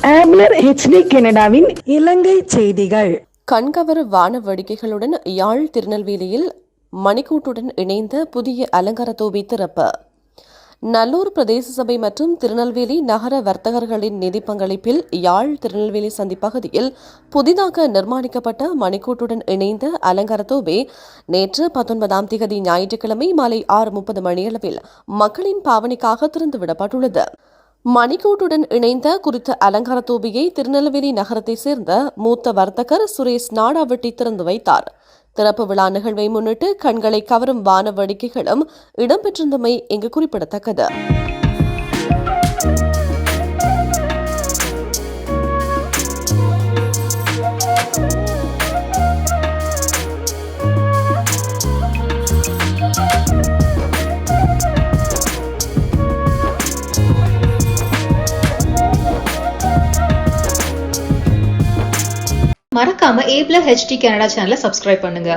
ஆப்னர் HD கனடாவின் இலங்கை செய்திகள். கண்கவர் வான வேடிக்கைகளுடன் யாழ் திருநெல்வேலியில் மணிக்கூட்டுடன் இணைந்த புதிய அலங்கார தோபி திறப்பு. நல்லூர் பிரதேச சபை மற்றும் திருநெல்வேலி நகர வர்த்தகர்களின் நிதி பங்களிப்பில் யாழ் திருநெல்வேலி சந்தி பகுதியில் புதிதாக நிர்மாணிக்கப்பட்ட மணிக்கூட்டுடன் இணைந்த அலங்கார தோபி நேற்று 19ஆம் திகதி ஞாயிற்றுக்கிழமை மாலை 6:30 மணியளவில் மக்களின் பாவனைக்காக திறந்துவிடப்பட்டுள்ளது. மணிக்கூட்டுடன் இணைந்த குறித்த அலங்கார தோபியை திருநெல்வேலி நகரத்தைச் சேர்ந்த மூத்த வர்த்தகர் சுரேஷ் நாடாவட்டி திறந்து வைத்தார். திறப்பு விழா நிகழ்வை முன்னிட்டு கண்களை கவரும் வான வேடிக்கைகளும் இடம்பெற்றிருந்தமை இங்கு குறிப்பிடத்தக்கது. மறக்காம A+ HD கனடா சேனலை சப்ஸ்கிரைப் பண்ணுங்க.